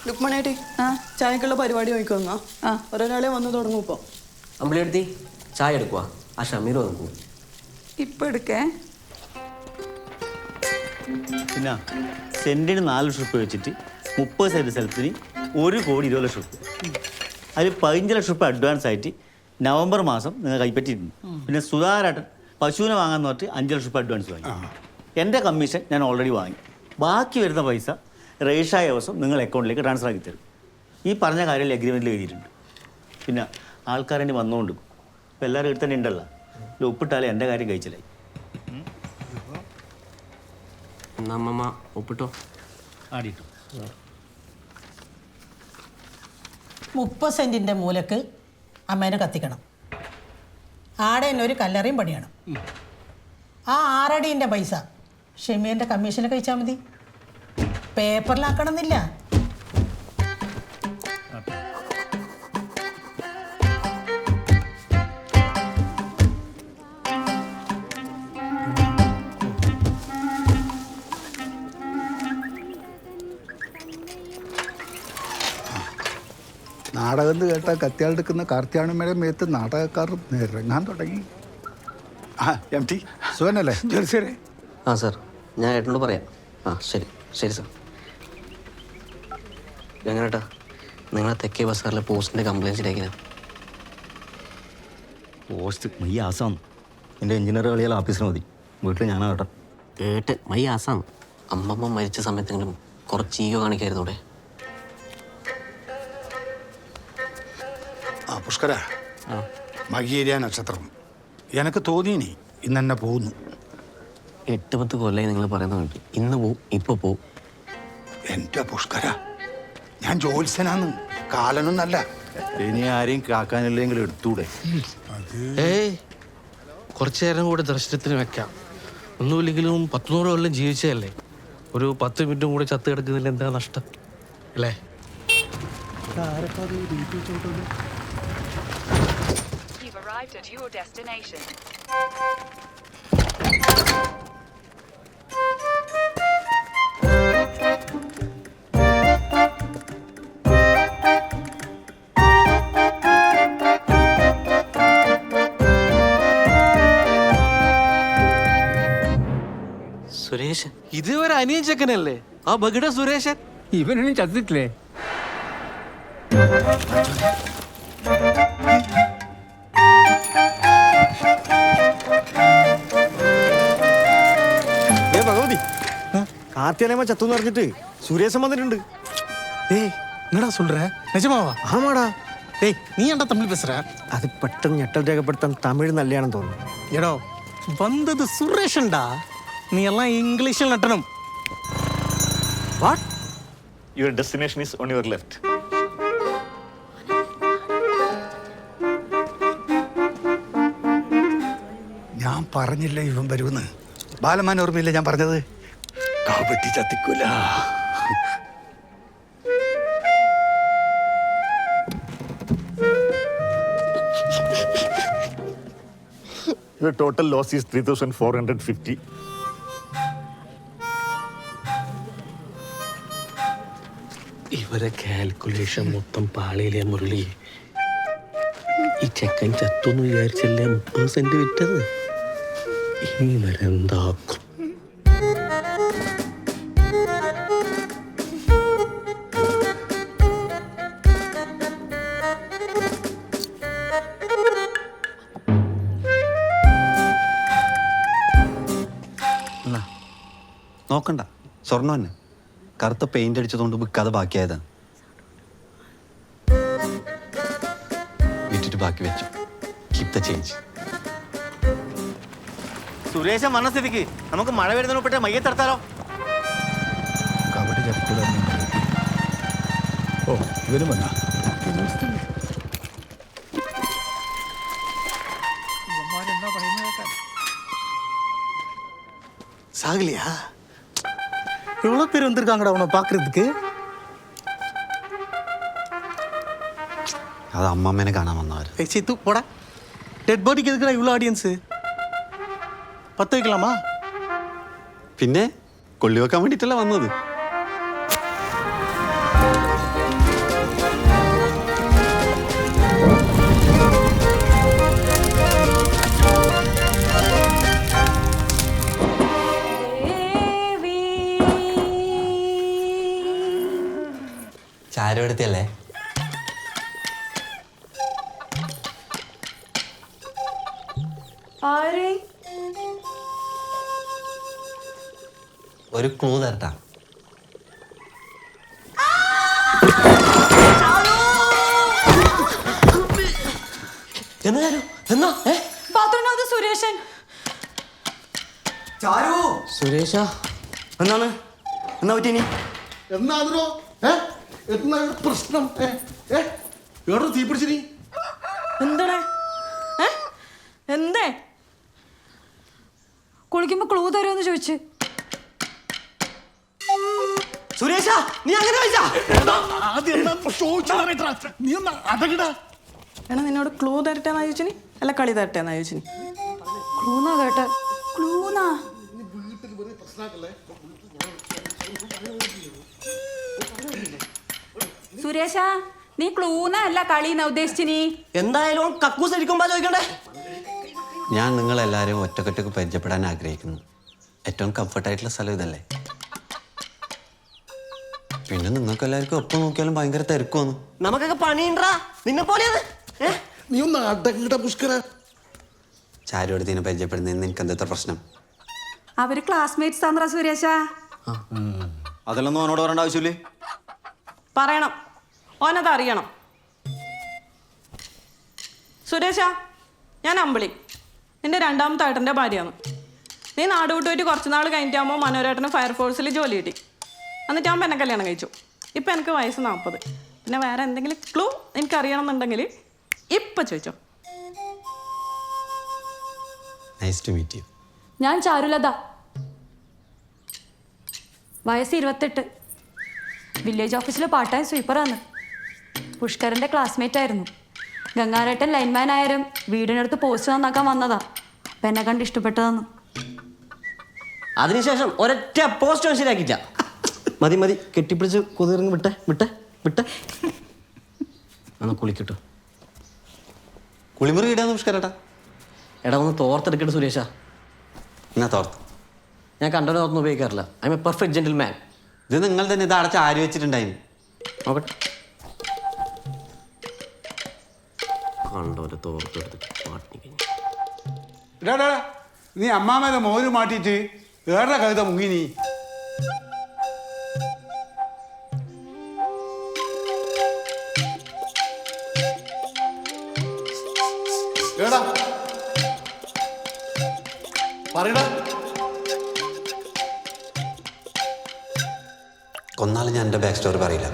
ലുക്മണേട്ടി ചായക്കുള്ള പരിപാടി നോക്കിക്കൊന്നാ ഒരാളെ വന്ന് തുടങ്ങും ഇപ്പോൾ. അമ്പിളിയെടുത്തി ചായ എടുക്കുക. ആ ഷമീർ നോക്കൂ. ഇപ്പം എടുക്കേ. പിന്നെ സെൻറ്റിന് 4 ലക്ഷം രൂപ വെച്ചിട്ട് 30 സെൻറ്റ് സ്ഥലത്തിന് 1,20,00,000 രൂപ. അതിൽ 15 ലക്ഷം രൂപ അഡ്വാൻസ് ആയിട്ട് നവംബർ മാസം നിങ്ങൾ കൈപ്പറ്റിയിട്ടുണ്ട്. പിന്നെ സുധാരാട്ടൻ പശുവിനെ വാങ്ങാന്ന് പറഞ്ഞിട്ട് 5 ലക്ഷം രൂപ അഡ്വാൻസ് വാങ്ങി. എൻ്റെ കമ്മീഷൻ ഞാൻ ഓൾറെഡി വാങ്ങി. ബാക്കി വരുന്ന പൈസ രജിസ്റ്ററായ ദിവസം നിങ്ങൾ അക്കൗണ്ടിലേക്ക് ട്രാൻസ്ഫർ ആക്കി തരും. ഈ പറഞ്ഞ കാര്യം അഗ്രിമെൻറ്റിൽ എഴുതിയിട്ടുണ്ട്. പിന്നെ ആൾക്കാരെന്നെ വന്നുകൊണ്ട് ഇപ്പം എല്ലാവരും ഇവിടെ തന്നെ ഉണ്ടല്ലോ. ഒപ്പിട്ടാലേ എൻ്റെ കാര്യം കഴിച്ചില്ലായി. അമ്മമ്മ ഒപ്പിട്ടോ. ആടിയിട്ടു 30 സെൻറ്റിൻ്റെ മൂലക്ക് അമ്മേനെ കത്തിക്കണം. ആടെ തന്നെ ഒരു കല്ലറയും പണിയണം. ആ 6 അടീൻ്റെ പൈസ ഷെമീറിൻ്റെ കമ്മീഷന് കഴിച്ചാൽ മതി. പേപ്പറിലാക്കണമെന്നില്ല. നാടകം കേട്ടാൽ കത്തിയാളെടുക്കുന്ന കാർത്തിയാണിമയുടെ മേത്ത് നാടകക്കാർ ഇറങ്ങാൻ തുടങ്ങി. എം ടി സുഖനല്ലേ? ജോലിസേരെ. ആ സാർ, ഞാൻ ഏട്ടനോട് പറയാം. ആ ശരി ശരി സാർ. എങ്ങനെട്ടാ നിങ്ങളെ തെക്കേ ബസാറിലെ പോസ്റ്റിൻ്റെ കംപ്ലയിൻറ്റ് ശരിയാക്കില്ല? പോസ്റ്റ് മൈ ആസാം. എൻ്റെ എഞ്ചിനീയർ കളിയാൽ ഓഫീസിന് മതി. വീട്ടിൽ ഞാനാ കേട്ടോ. കേട്ട് മൈ ആസാം. അമ്മമ്മ മരിച്ച സമയത്തെങ്കിലും കുറച്ച് ഈഗോ കാണിക്കായിരുന്നു ഇവിടെ. പുഷ്കര, മകീരിയ നക്ഷത്രം എനിക്ക് തോന്നിയിനി ഇന്ന് തന്നെ പോകുന്നു. 8-10 കൊല്ലമായി നിങ്ങൾ പറയുന്നത് കേട്ടു. ഇന്ന് പോവും, ഇപ്പോൾ പോവും. എൻ്റെ പുഷ്കര, ഞാൻ ജോത്സ്യനാന്ന്, കാലനൊന്നല്ല. ഇനി ആരെയും കാക്കാനില്ലെങ്കിൽ എടുത്തൂടെ? കുറച്ചു നേരം കൂടെ ദർശനത്തിന് വെക്കാം. ഒന്നുമില്ലെങ്കിലും 100 കൊല്ലം ജീവിച്ചതല്ലേ. ഒരു 10 മിനിറ്റും കൂടെ ചത്ത് കിടക്കുന്നതിൽ എന്താ നഷ്ടം അല്ലേ? At your destination. സുരേഷൻ ഇത് ഒരു അനിയൻ ചെക്കനല്ലേ? ആ ബഗിട സുരേഷൻ. ഇവനൊന്നും ചത്തിട്ടില്ലേ? ഭഗവതി, കാർത്തിയാലയമ്മ ചത്തുന്ന് പറഞ്ഞിട്ട് സുരേശൻ വന്നിട്ടുണ്ട്. என்னடா சொல்ற? நிஜமாவா? ആമാടാ. நீ ஏன்டா தமிழ் பேசுற? അത് പെട്ടെന്ന് ഞെട്ടൽ രേഖപ്പെടുത്താൻ തമിഴ് നല്ലയാണെന്ന് തോന്നുന്നു. എടോ, വന്നത് സുരേഷൻടാ. നീ എല്ലാം ഇംഗ്ലീഷിൽ നട്ടണം. What? Your destination is on your left. ഞാൻ പറഞ്ഞില്ല ഇവൻ വരുമെന്ന്. ബാലമാൻ ഓർമ്മയില്ല ഞാൻ പറഞ്ഞത്? കാവട്ടി ചത്തിക്കൂല. Your total loss is 3,450. ഇവരെ കാൽക്കുലേഷൻ മൊത്തം പാളിയിലെ മുരളി. ഈ ചെക്കൻ ചത്തൊന്ന് വിചാരിച്ചല്ലേ 30 സെന്റ് വിറ്റത്. ഇനി വരെന്താക്കും? നോക്കണ്ട, സ്വർണ്ണം തന്നെ. കറുത്ത പെയിന്റ് അടിച്ചതുകൊണ്ട് വിൽക്കാതെ ബാക്കിയായതാണ്. വിറ്റിട്ട് ബാക്കി വെച്ചു. Keep the change. സുരേശൻ വന്ന സ്ഥിതിക്ക് നമുക്ക് മഴ വരുന്നതിന് മുമ്പിട്ട് മയ്യത്തെടുത്താലോ? കാവട്ടി ചത്തിക്കൂല. ഓ, ഇവനും വന്നാ. சாகலையா? எவ்வளோ பேர் வந்திருக்காங்கடா உன்னை பார்க்கறதுக்கு. അത് അമ്മമ്മേനെ കാണാൻ വന്നവർ. சித்து போடா. டெட் பாடிக்கு எதுக்குடா இவ்வளோ ஆடியன்ஸு? 10 வைக்கலாமா? പിന്നെ കൊള്ളി വെക്കാൻ വേണ്ടിയിട്ടല്ല വന്നത്. ചാരുവെടുത്തല്ലേ? ആരേ? ഒരു ക്ലൂ തരട്ടാ. എന്നാ ബാത്റൂമിനകത്ത് സുരേഷൻ. സുരേഷ എന്നാണ് എന്നാ പറ്റി ഇനി? എന്നാ പ്രശ്നം? എവിടെ തീ പിടിച്ചിനി? എന്താണ്? എന്തേ? കുളിക്കുമ്പോ ക്ലൂ തരുമെന്ന് ചോദിച്ചു. സുരേഷ നീ അങ്ങനെ കഴിച്ചാ? നീ ഒന്ന് അതകിടാ. എടാ നിന്നോട് ക്ലൂ തരട്ടെന്നാ ചോദിച്ചിനി അല്ല കളി തരട്ടെന്നാ ചോദിച്ചിനി? ക്ലൂന്നാ കേട്ടെ. ക്ലൂന്നാ. സുരേഷ നീ ക്ലൂന്നാ അല്ല കളിന്നാ ഉദ്ദേശിച്ചിനി? എന്തായാലും കക്കൂസ് അടിക്കുമ്പോ ചോദിക്കണ്ടേ? ഞാൻ നിങ്ങളെല്ലാവരും ഒറ്റക്കൊറ്റക്ക് പരിചയപ്പെടാൻ ആഗ്രഹിക്കുന്നു. ഏറ്റവും കംഫർട്ടായിട്ടുള്ള സ്ഥലം ഇതല്ലേ? പിന്നെ നിങ്ങൾക്ക് എല്ലാവർക്കും ഒപ്പം നോക്കിയാലും ഭയങ്കര തിരക്കുവന്നു. നമുക്കൊക്കെ പണിയുണ്ടാ നിന്നെ പോലെയത്. നീ ഒന്ന് അടങ്ങിട പുഷ്കര. ചാരുവെടുത്തിനെ പരിചയപ്പെടുന്നതിന് നിനക്ക് എന്താ പ്രശ്നം? അവര് ക്ലാസ്മേറ്റ്സ് ആണെടാ സുരേഷ. അതെല്ലാം അവനോട് പറയേണ്ട ആവശ്യമില്ലേ? പറയണം, ഓനത് അറിയണം. സുരേഷ, ഞാൻ അമ്പിളി, എൻ്റെ രണ്ടാമത്തെ ഏട്ടൻ്റെ ഭാര്യയാണ്. നീ നാട് വിട്ട് പോയിട്ട് കുറച്ച് നാൾ കഴിഞ്ഞിട്ടാകുമ്പോൾ മനോരേട്ടന് ഫയർഫോഴ്സിൽ ജോലി കിട്ടി. എന്നിട്ടാകുമ്പോൾ എന്നെ കല്യാണം കഴിച്ചു. ഇപ്പം എനിക്ക് വയസ്സ് 40. പിന്നെ വേറെ എന്തെങ്കിലും ക്ലൂ എനിക്കറിയണം എന്നുണ്ടെങ്കിൽ ഇപ്പം ചോദിച്ചോ. Nice to meet you. ഞാൻ ചാരുലത, വയസ്സ് 28, വില്ലേജ് ഓഫീസിൽ പാർട്ട് ടൈം സ്വീപ്പറാണ്. പുഷ്കരൻ്റെ ക്ലാസ്മേറ്റ് ആയിരുന്നു. ഗംഗാരേട്ടൻ ലൈൻമാൻ ആയാലും വീടിനടുത്ത് പോസ്റ്റ് നന്നാക്കാൻ വന്നതാ. അപ്പം എന്നെ കണ്ട് ഇഷ്ടപ്പെട്ടതാന്ന്. അതിനുശേഷം ഒരൊറ്റ പോസ്റ്റ് മനസ്സിലാക്കിയില്ല. മതി മതി കെട്ടിപ്പിടിച്ച് കുതിർന്ന് വിട്ടെ വിട്ടെ വിട്ടെ. എന്നാ കുളിക്കട്ടോ. കുളിമുറി ഇടാന്ന് പുഷ്കരേട്ടാ. എടാ ഒന്ന് തോർത്തെടുക്കട്ടെ സുരേഷ. എന്നാ തോർത്ത്. ഞാൻ കണ്ടോനെ തോർന്ന് ഉപയോഗിക്കാറില്ല. I M A perfect gentleman. ഇത് നിങ്ങൾ തന്നെ ഇത് അടച്ച് ആര് വെച്ചിട്ടുണ്ടായിരുന്നു? നോക്കട്ടെ. കണ്ടോനെ തോർത്തെടുത്തിട്ട് പാട്ടിന് കഴിഞ്ഞു. നീ അമ്മാമേനെ മോര് മാറ്റിയിട്ട് വേറെ കവിത മുങ്ങി നീ. കൊന്നാലും ഞാൻ എൻ്റെ ബാക്ക് സ്റ്റോറി പറയില്ല.